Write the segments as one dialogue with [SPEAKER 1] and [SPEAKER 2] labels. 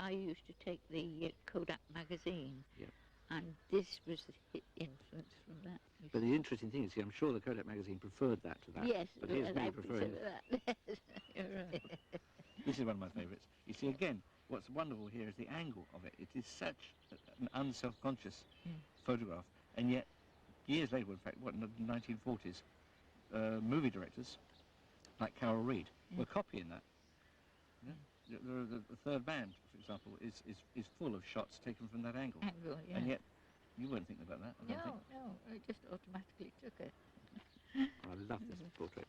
[SPEAKER 1] I used to take the Kodak magazine,
[SPEAKER 2] Yep.
[SPEAKER 1] and this was the influence from that.
[SPEAKER 2] But the interesting thing is, see, I'm sure the Kodak magazine preferred that to that.
[SPEAKER 1] Yes,
[SPEAKER 2] but here's me
[SPEAKER 1] I
[SPEAKER 2] preferring
[SPEAKER 1] prefer that. You're right.
[SPEAKER 2] This is one of my favourites. You see, again, what's wonderful here is the angle of it. It is such an unself-conscious photograph, and yet, years later, in fact, what, in the 1940s, movie directors, like Carol Reed, were copying that. Yeah? The Third Band, for example, is full of shots taken from that angle.
[SPEAKER 1] Yeah.
[SPEAKER 2] And yet, you weren't thinking about that, I don't think.
[SPEAKER 1] No, I just automatically took it.
[SPEAKER 2] I love this portrait.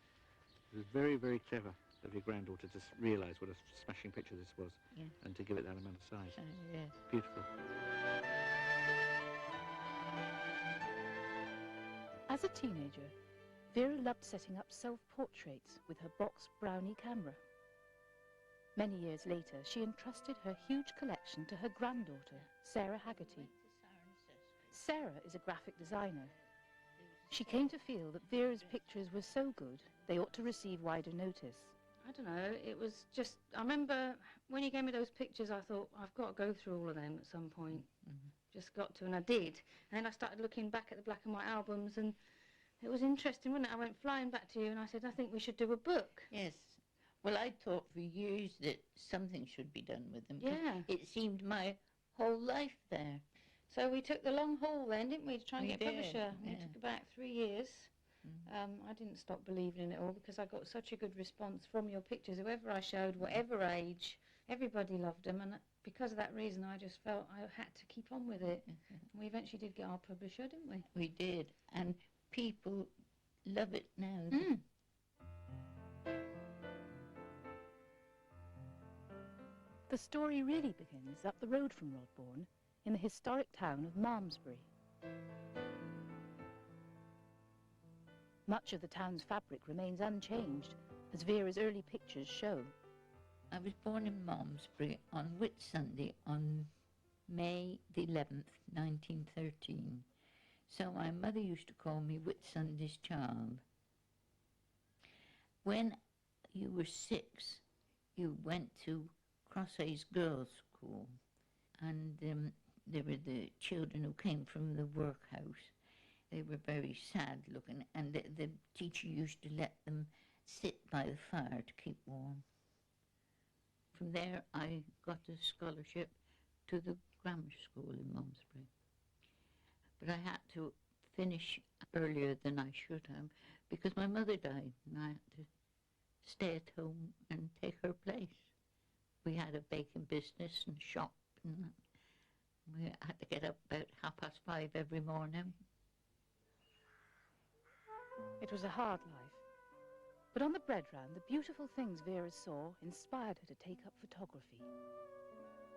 [SPEAKER 2] It was very, very clever of your granddaughter to realise what a smashing picture this was, and to give it that amount of size.
[SPEAKER 1] Yes.
[SPEAKER 2] Beautiful.
[SPEAKER 3] As a teenager, Vera loved setting up self-portraits with her box Brownie camera. Many years later, she entrusted her huge collection to her granddaughter, Sarah Haggerty. Sarah is a graphic designer. She came to feel that Vera's pictures were so good, they ought to receive wider notice.
[SPEAKER 4] I don't know, it was just, I remember when you gave me those pictures, I thought, I've got to go through all of them at some point. Just got to, and I did. And then I started looking back at the black and white albums, and it was interesting, wasn't it? I went flying back to you, and I said, I think we should do a book.
[SPEAKER 1] Yes. Well, I thought for years that something should be done with them.
[SPEAKER 4] Yeah.
[SPEAKER 1] It seemed my whole life there.
[SPEAKER 4] So we took the long haul then, didn't we, to try and get a publisher.
[SPEAKER 1] Yeah.
[SPEAKER 4] It took about 3 years. I didn't stop believing in it all because I got such a good response from your pictures. Whoever I showed, whatever age, everybody loved them, and because of that reason I just felt I had to keep on with it. We eventually did get our publisher, didn't we?
[SPEAKER 1] We did, and people love it now.
[SPEAKER 3] The story really begins up the road from Rodbourne in the historic town of Malmesbury. Much of the town's fabric remains unchanged, as Vera's early pictures show.
[SPEAKER 1] I was born in Malmesbury on Whitsunday on May the 11th, 1913. So my mother used to call me Whitsunday's child. When you were 6, you went to Crosshay's Girls' School, and there were the children who came from the workhouse. They were very sad looking, and the teacher used to let them sit by the fire to keep warm. From there I got a scholarship to the grammar school in Malmesbury. But I had to finish earlier than I should have because my mother died and I had to stay at home and take her place. We had a baking business and shop, and we had to get up about 5:30 every morning.
[SPEAKER 3] It was a hard life. But on the bread round, the beautiful things Vera saw inspired her to take up photography.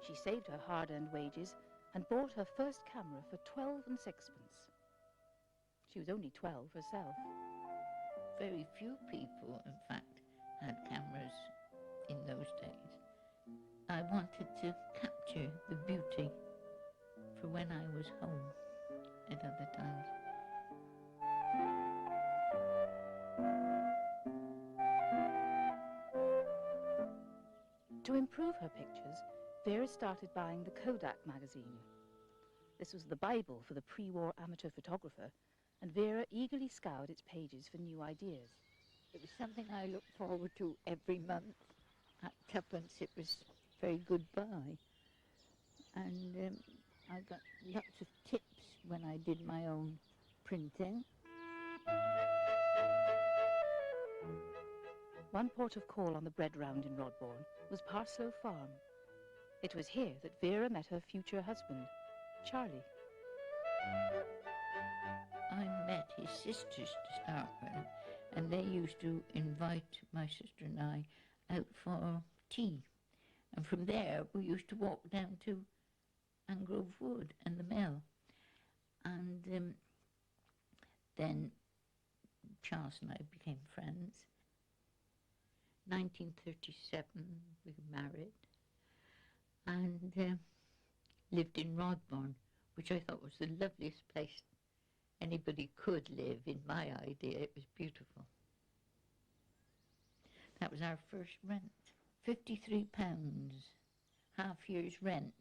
[SPEAKER 3] She saved her hard-earned wages and bought her first camera for 12 and sixpence. She was only 12 herself.
[SPEAKER 1] Very few people, in fact, had cameras in those days. I wanted to capture the beauty for when I was home at other times.
[SPEAKER 3] To improve her pictures, Vera started buying the Kodak magazine. This was the Bible for the pre-war amateur photographer, and Vera eagerly scoured its pages for new ideas.
[SPEAKER 1] It was something I looked forward to every month. At twopence it was very good buy. And I got lots of tips when I did my own printing.
[SPEAKER 3] One port of call on the bread round in Rodbourne was Parslow Farm. It was here that Vera met her future husband, Charlie.
[SPEAKER 1] I met his sisters to start with, and they used to invite my sister and I out for tea. And from there we used to walk down to Angrove Wood and the mill. And then Charles and I became friends. 1937 we married and lived in Rodbourne, which I thought was the loveliest place anybody could live. In my idea, it was beautiful. That was our first rent, £53. half year's rent.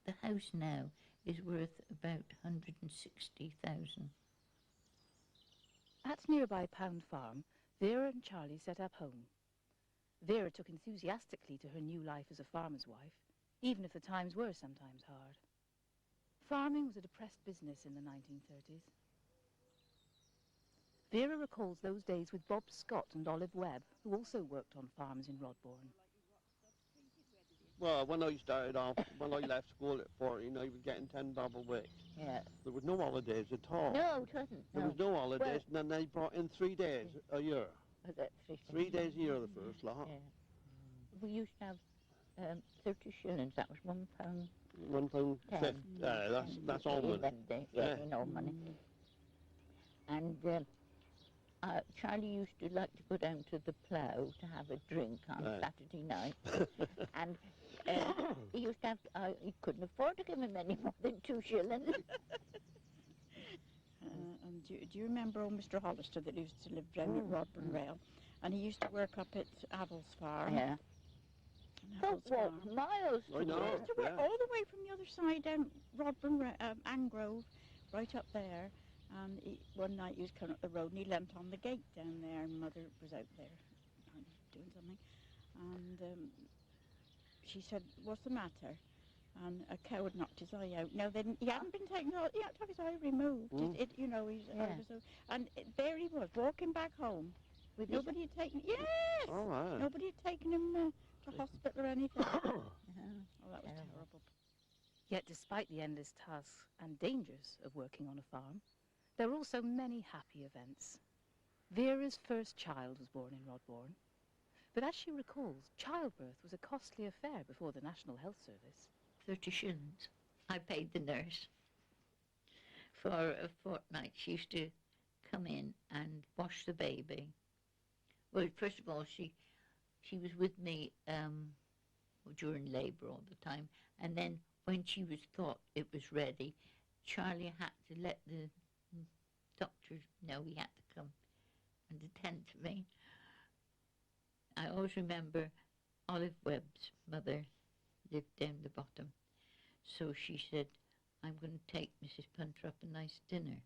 [SPEAKER 1] The house now is worth about 160,000.
[SPEAKER 3] At nearby Pound Farm, Vera and Charlie set up home. Vera took enthusiastically to her new life as a farmer's wife, even if the times were sometimes hard. Farming was a depressed business in the 1930s. Vera recalls those days with Bob Scott and Olive Webb, who also worked on farms in Rodbourne.
[SPEAKER 5] Well, when I started off, when I left school at 14, I was getting 10 bob a week.
[SPEAKER 1] Yeah.
[SPEAKER 5] There was no holidays at all.
[SPEAKER 1] No, it wasn't.
[SPEAKER 5] There was no holidays, and then they brought in 3 days a year.
[SPEAKER 1] Was it
[SPEAKER 5] 3 days a year the first lot.
[SPEAKER 1] Yeah. We used to have 30 shillings. That was £1.
[SPEAKER 5] £1.50. Yeah, that's all money.
[SPEAKER 1] Yeah, you know, money. And Charlie used to like to go down to the plough to have a drink on Saturday night. And he used to have, he couldn't afford to give him any more than 2 shillings.
[SPEAKER 6] And do you remember old Mr. Hollister that used to live down at Rodbourne Rail? And he used to work up at Avils Farm.
[SPEAKER 1] Yeah. Don't walk miles.
[SPEAKER 5] I know.
[SPEAKER 6] He used to work all the way from the other side down Rodbourne, Angrove, right up there. And one night he was coming up the road and he leant on the gate down there, and Mother was out there doing something. And she said, "What's the matter?" And a cow had knocked his eye out. No, then he hadn't been taken. He had to have his eye removed. You know, and there he was walking back home. With nobody had taken. Yes.
[SPEAKER 5] All right.
[SPEAKER 6] Nobody had taken him to hospital or anything. Oh, that was terrible.
[SPEAKER 3] Yet despite the endless tasks and dangers of working on a farm, there were also many happy events. Vera's first child was born in Rodbourne, but as she recalls, childbirth was a costly affair before the National Health Service.
[SPEAKER 1] 30 shillings. I paid the nurse. For a fortnight, she used to come in and wash the baby. Well, first of all, she was with me during labour all the time, and then when she was thought it was ready, Charlie had to let the doctor know he had to come and attend to me. I always remember Olive Webb's mother lived down the bottom, so she said, "I'm going to take Mrs. Punter up a nice dinner."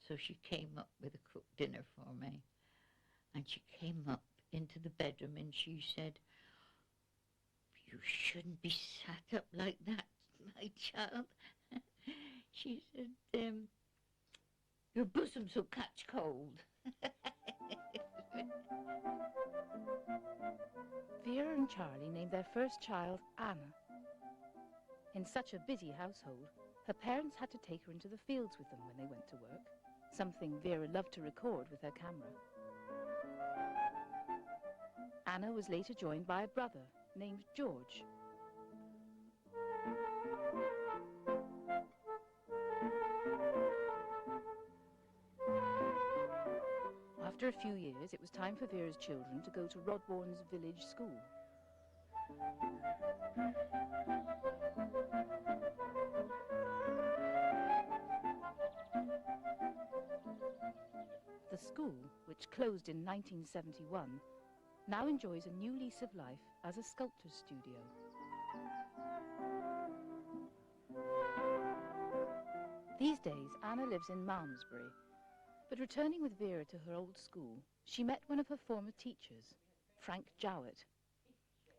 [SPEAKER 1] So she came up with a cooked dinner for me, and she came up into the bedroom and she said, "You shouldn't be sat up like that, my child." She said, "Your bosoms will catch cold."
[SPEAKER 3] Vera and Charlie named their first child Anna. In such a busy household, her parents had to take her into the fields with them when they went to work, something Vera loved to record with her camera. Anna was later joined by a brother named George. After a few years, it was time for Vera's children to go to Rodbourne's village school. The school, which closed in 1971, now enjoys a new lease of life as a sculptor's studio. These days, Anna lives in Malmesbury, but returning with Vera to her old school, she met one of her former teachers, Frank Jowett.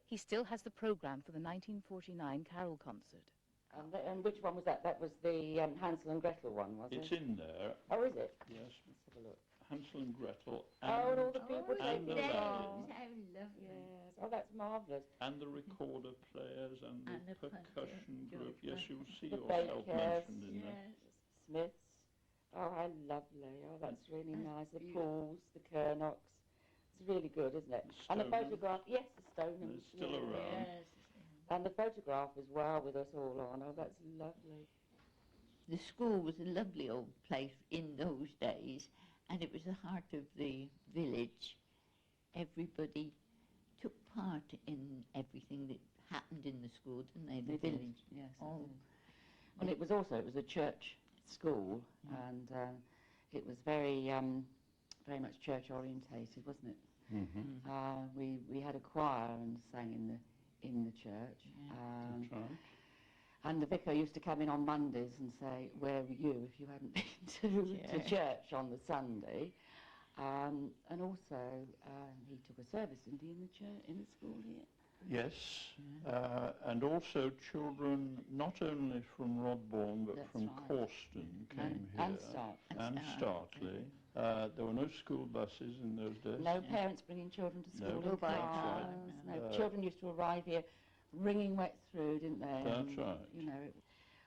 [SPEAKER 3] He still has the programme for the 1949 Carol concert.
[SPEAKER 7] And which one was that? That was the Hansel and Gretel one, was it?
[SPEAKER 8] It's in there.
[SPEAKER 7] Oh, is it?
[SPEAKER 8] Yes.
[SPEAKER 7] Let's have a look.
[SPEAKER 8] Hansel and Gretel
[SPEAKER 7] And all the people
[SPEAKER 8] and the
[SPEAKER 7] taking
[SPEAKER 8] band.
[SPEAKER 1] How lovely.
[SPEAKER 7] Yes. Oh, that's marvellous.
[SPEAKER 8] And the recorder players and the percussion group. Yes, you'll see
[SPEAKER 7] The
[SPEAKER 8] yourself
[SPEAKER 7] Bakers,
[SPEAKER 8] mentioned in there.
[SPEAKER 7] Smiths. Oh, how lovely. Oh, that's really nice. The Pauls, the Kernocks. It's really good, isn't it? And the photograph, yes, the Stonehams.
[SPEAKER 8] It's still around.
[SPEAKER 1] Yes.
[SPEAKER 7] And the photograph as well with us all on. Oh, that's lovely.
[SPEAKER 1] The school was a lovely old place in those days, and it was the heart of the village. Everybody took part in everything that happened in the school, didn't they? The village.
[SPEAKER 7] Yes.
[SPEAKER 1] Oh.
[SPEAKER 7] And it was a church school, and it was very much church orientated, wasn't it? We had a choir and sang in the church.
[SPEAKER 8] That's right.
[SPEAKER 7] And the vicar used to come in on Mondays and say, "Where were you if you hadn't been to church on the Sunday?" And also, he took a service, didn't he, in the church, in the school here?
[SPEAKER 8] Yes, and also children not only from Rodbourne but from Corston came here. And Startley. There were no school buses in those days.
[SPEAKER 7] No parents bringing children to school
[SPEAKER 8] No,
[SPEAKER 7] in cars. No, children used to arrive here wringing wet through, didn't they?
[SPEAKER 8] That's right.
[SPEAKER 7] You know,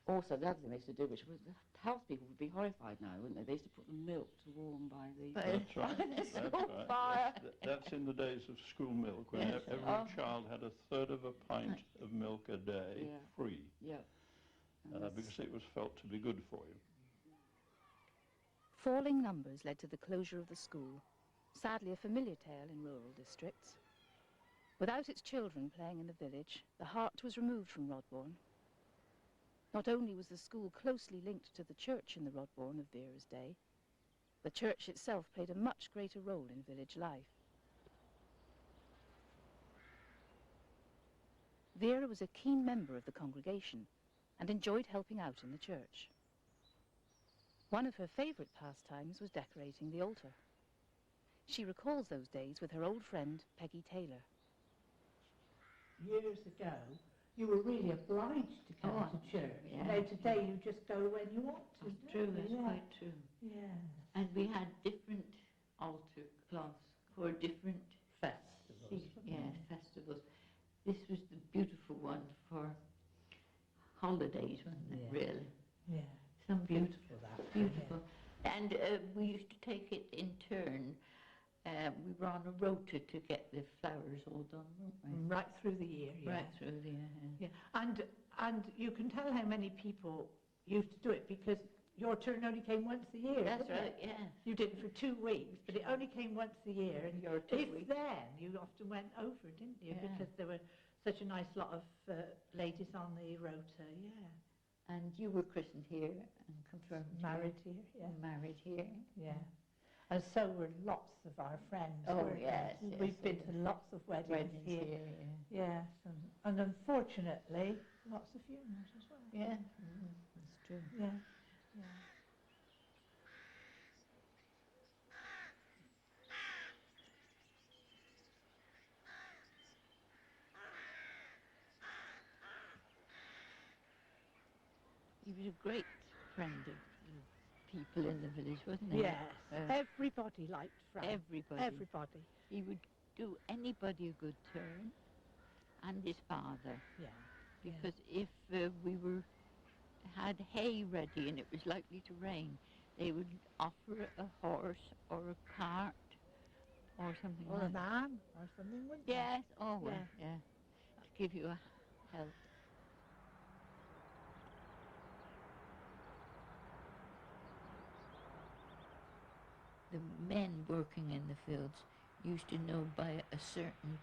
[SPEAKER 7] also the other thing they used to do, which was the house people would be horrified now, wouldn't they? They used to put the milk to warm by the
[SPEAKER 8] That's right.
[SPEAKER 7] school
[SPEAKER 8] That's right.
[SPEAKER 7] fire.
[SPEAKER 8] That's in the days of school milk, when every child had a third of a pint of milk a day free.
[SPEAKER 7] Yeah.
[SPEAKER 8] Because it was felt to be good for you.
[SPEAKER 3] Falling numbers led to the closure of the school, sadly a familiar tale in rural districts. Without its children playing in the village, the heart was removed from Rodbourne. Not only was the school closely linked to the church in the Rodbourne of Vera's day, the church itself played a much greater role in village life. Vera was a keen member of the congregation and enjoyed helping out in the church. One of her favourite pastimes was decorating the altar. She recalls those days with her old friend Peggy Taylor.
[SPEAKER 9] Years ago, you were really obliged to go to church.
[SPEAKER 1] Yeah.
[SPEAKER 9] Now today you just go when you want to.
[SPEAKER 1] That's true, that's quite true.
[SPEAKER 9] Yeah.
[SPEAKER 1] And we had different altar cloths for different
[SPEAKER 9] Festivals.
[SPEAKER 1] festivals. This was the beautiful one for holidays, wasn't it, really?
[SPEAKER 9] Yeah.
[SPEAKER 1] Some
[SPEAKER 9] Beautiful that.
[SPEAKER 1] beautiful. And we used to take it in turn. We were on a rota to get the flowers all done, weren't we?
[SPEAKER 9] Right through the year, yeah.
[SPEAKER 1] Right through the year.
[SPEAKER 9] Yeah. And you can tell how many people used to do it because your turn only came once a year.
[SPEAKER 1] That's
[SPEAKER 9] didn't
[SPEAKER 1] right,
[SPEAKER 9] it?
[SPEAKER 1] yeah.
[SPEAKER 9] You did it for 2 weeks, but it only came once a year. And
[SPEAKER 1] Your 2
[SPEAKER 9] if
[SPEAKER 1] weeks.
[SPEAKER 9] then, you often went over, didn't you?
[SPEAKER 1] Yeah.
[SPEAKER 9] Because there were such a nice lot of ladies on the rota, yeah.
[SPEAKER 1] And you were christened here and confirmed
[SPEAKER 9] Married here, yeah.
[SPEAKER 1] Married here.
[SPEAKER 9] Yeah. And so were lots of our friends.
[SPEAKER 1] Oh,
[SPEAKER 9] weren't
[SPEAKER 1] yes,
[SPEAKER 9] we?
[SPEAKER 1] yes,
[SPEAKER 9] We've been
[SPEAKER 1] yes.
[SPEAKER 9] to lots of weddings here.
[SPEAKER 1] yeah.
[SPEAKER 9] Yes, and unfortunately, lots of funerals as well.
[SPEAKER 1] Yeah, that's true.
[SPEAKER 9] Yeah, yeah.
[SPEAKER 1] He was a great friend of people in the village, wasn't he?
[SPEAKER 9] Yes, everybody liked Frank.
[SPEAKER 1] Everybody.
[SPEAKER 9] Everybody.
[SPEAKER 1] He would do anybody a good turn, and his father.
[SPEAKER 9] Yeah.
[SPEAKER 1] Because if we had hay ready and it was likely to rain, they would offer a horse or a cart or something
[SPEAKER 9] Or a
[SPEAKER 1] like that.
[SPEAKER 9] van or something, wouldn't they?
[SPEAKER 1] Yes, always,
[SPEAKER 9] Yeah.
[SPEAKER 1] yeah. To give you a help. The men working in the fields used to know by a certain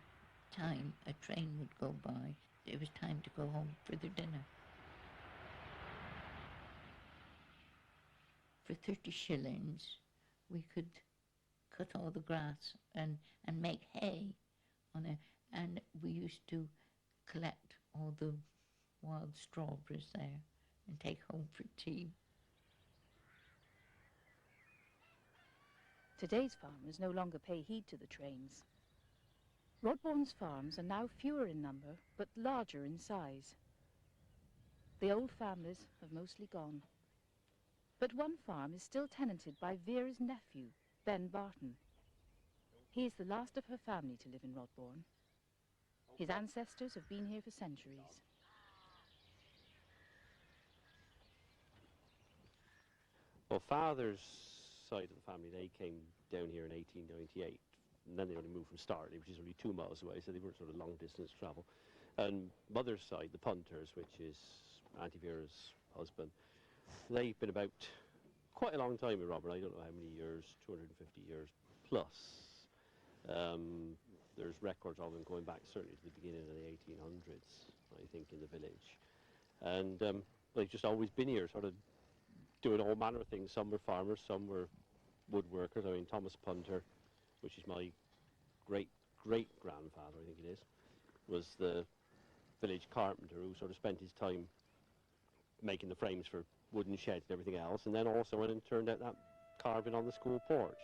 [SPEAKER 1] time a train would go by. It was time to go home for their dinner. For 30 shillings, we could cut all the grass and make hay on it. And we used to collect all the wild strawberries there and take home for tea.
[SPEAKER 3] Today's farmers no longer pay heed to the trains. Rodbourne's farms are now fewer in number, but larger in size. The old families have mostly gone. But one farm is still tenanted by Vera's nephew, Ben Barton. He is the last of her family to live in Rodbourne. His ancestors have been here for centuries.
[SPEAKER 5] Well, father's side of the family, they came down here in 1898, and then they only moved from Startley, which is only 2 miles away, so they weren't sort of long distance travel. And mother's side, the Punters, which is Auntie Vera's husband, they've been about quite a long time in Robert. I don't know how many years, 250 years plus. There's records of them going back certainly to the beginning of the 1800s, I think, in the village. And they've just always been here, sort of doing all manner of things. Some were farmers, some were woodworkers. I mean, Thomas Punter, which is my great-great-grandfather, I think it is, was the village carpenter who sort of spent his time making the frames for wooden sheds and everything else, and then also went and turned out that carving on the school porch.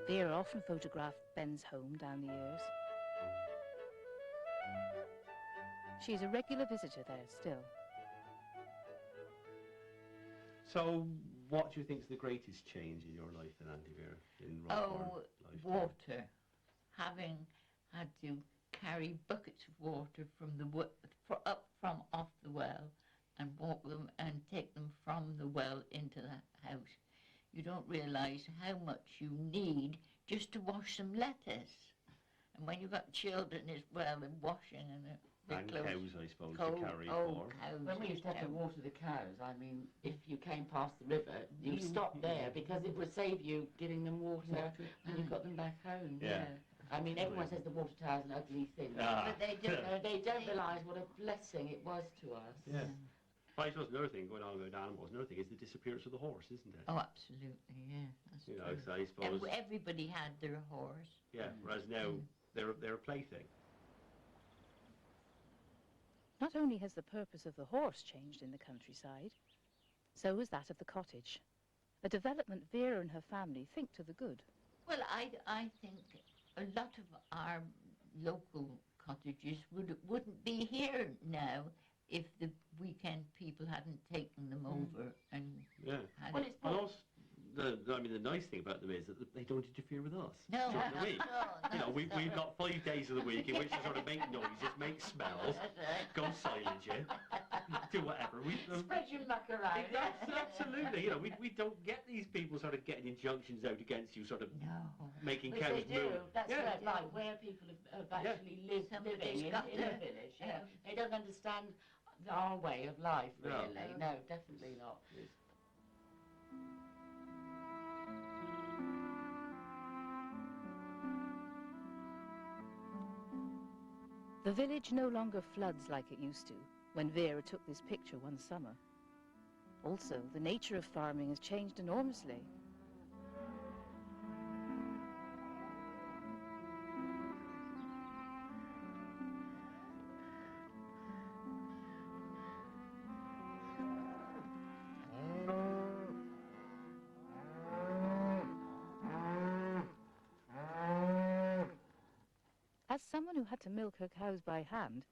[SPEAKER 3] Vera often photographed Ben's home down the years. She's a regular visitor there still.
[SPEAKER 5] So, what do you think is the greatest change in your life then, Auntie Vera, in Rodbourne lifetime?
[SPEAKER 1] Water. Having had to carry buckets of water from the up from off the well and walk them and take them from the well into the house. You don't realise how much you need just to wash some lettuce. And when you've got children as well, and washing and
[SPEAKER 5] clothes. Cows, I suppose, to carry for.
[SPEAKER 1] Cows.
[SPEAKER 7] When we used to have to water the cows, I mean, if you came past the river, you stopped there because it would save you giving them water when you got them back home.
[SPEAKER 5] Yeah.
[SPEAKER 7] I mean, everyone says the water tower's an ugly thing, but they don't realise what a blessing it was to us.
[SPEAKER 5] Yeah. I suppose another thing, going on with animals, another thing is the disappearance of the horse, isn't it?
[SPEAKER 1] Oh, absolutely, yeah. That's
[SPEAKER 5] you
[SPEAKER 1] true.
[SPEAKER 5] know, so I suppose...
[SPEAKER 1] Everybody had their horse.
[SPEAKER 5] Yeah, whereas now they're a plaything.
[SPEAKER 3] Not only has the purpose of the horse changed in the countryside, so has that of the cottage. A development Vera and her family think to the good.
[SPEAKER 1] Well, I think a lot of our local cottages wouldn't be here now if the weekend people hadn't taken them over and had
[SPEAKER 5] well, and also, the nice thing about them is that they don't interfere with us
[SPEAKER 1] no,
[SPEAKER 5] during the week.
[SPEAKER 1] No,
[SPEAKER 5] you know, we've got 5 days of the week in which to sort of make noises, make smells, go silent, do whatever.
[SPEAKER 7] Spread your luck around.
[SPEAKER 5] Absolutely. You know, we don't get these people sort of getting injunctions out against you, sort of making
[SPEAKER 7] Which
[SPEAKER 5] cows
[SPEAKER 7] they do.
[SPEAKER 5] move.
[SPEAKER 7] That's right, where people have actually living in a village. They don't understand our way of life, really. No, definitely not.
[SPEAKER 3] The village no longer floods like it used to when Vera took this picture one summer. Also, the nature of farming has changed enormously. As someone who had to milk her cows by hand,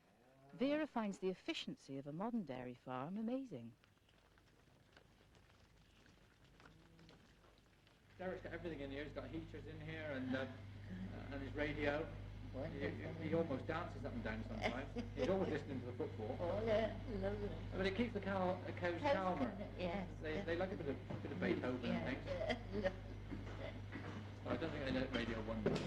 [SPEAKER 3] Vera finds the efficiency of a modern dairy farm amazing.
[SPEAKER 10] Derek's got everything in here. He's got heaters in here and his radio. He almost dances up and down sometimes. He's always listening to the football.
[SPEAKER 1] Oh, yeah, lovely.
[SPEAKER 10] But it keeps the cows calmer.
[SPEAKER 1] Yes.
[SPEAKER 10] They like a bit of Beethoven and things. But I don't think they let radio one much.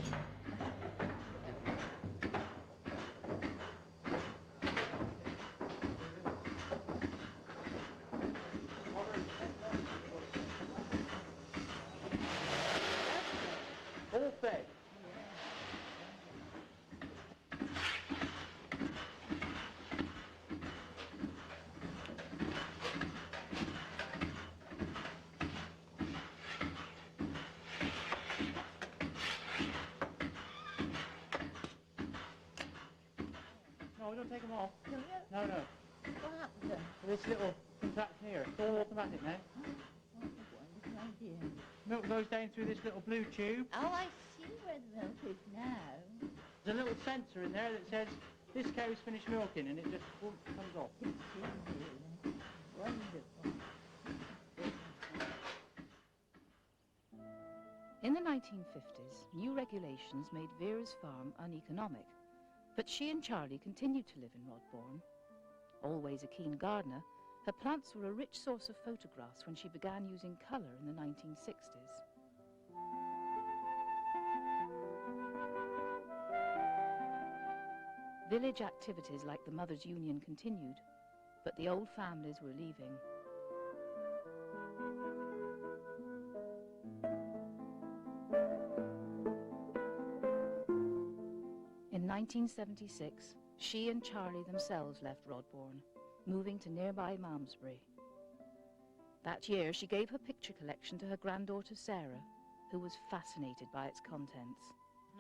[SPEAKER 7] All fed.
[SPEAKER 10] No, we don't take them off.
[SPEAKER 1] No.
[SPEAKER 10] No.
[SPEAKER 1] What happened then?
[SPEAKER 10] This little contraption here, it's all automatic now. Milk goes down through this little blue tube.
[SPEAKER 1] Oh, I see where the milk is now.
[SPEAKER 10] There's a little sensor in there that says, this cow's finished milking, and it just comes off.
[SPEAKER 1] It's really wonderful.
[SPEAKER 3] In the 1950s, new regulations made Vera's farm uneconomic, but she and Charlie continued to live in Rodbourne. Always a keen gardener, her plants were a rich source of photographs when she began using colour in the 1960s. Village activities like the Mothers' Union continued, but the old families were leaving. In 1976, she and Charlie themselves left Rodbourne, moving to nearby Malmesbury. That year, she gave her picture collection to her granddaughter Sarah, who was fascinated by its contents.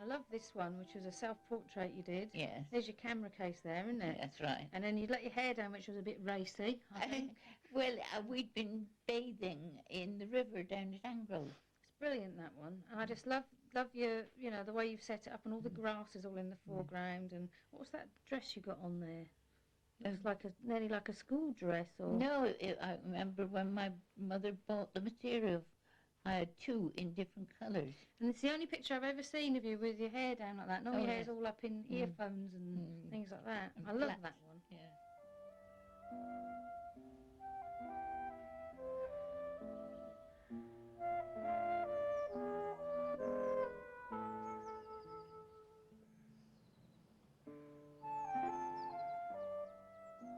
[SPEAKER 4] I love this one, which was a self-portrait you did.
[SPEAKER 1] Yes.
[SPEAKER 4] There's your camera case there, isn't it?
[SPEAKER 1] That's right.
[SPEAKER 4] And then you'd let your hair down, which was a bit racy, I think.
[SPEAKER 1] Well, we'd been bathing in the river down at Angrove.
[SPEAKER 4] It's brilliant, that one. And I just love your, you know, the way you've set it up and all the grass is all in the foreground. And what was that dress you got on there? Looks like nearly like a school dress. Or
[SPEAKER 1] No, I remember when my mother bought the material. I had two in different colours.
[SPEAKER 4] And it's the only picture I've ever seen of you with your hair down like that. No, your hair's all up in earphones and things like that.
[SPEAKER 1] And
[SPEAKER 4] I love
[SPEAKER 1] flat.
[SPEAKER 4] that one.
[SPEAKER 1] Yeah.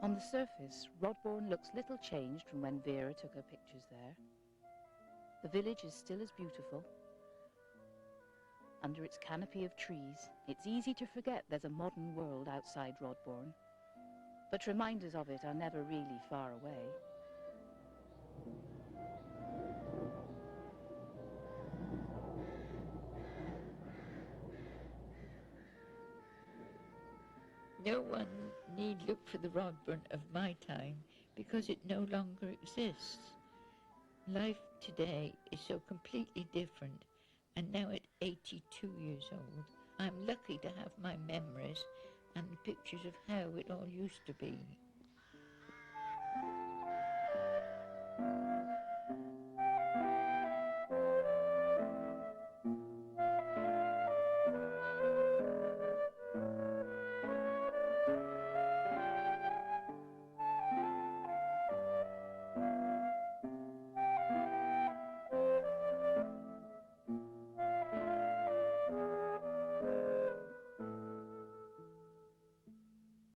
[SPEAKER 3] On the surface, Rodbourne looks little changed from when Vera took her pictures there. The village is still as beautiful. Under its canopy of trees, it's easy to forget there's a modern world outside Rodbourne, but reminders of it are never really far away.
[SPEAKER 1] No one need look for the Rodbourne of my time because it no longer exists. Life today is so completely different, and now at 82 years old, I'm lucky to have my memories and the pictures of how it all used to be.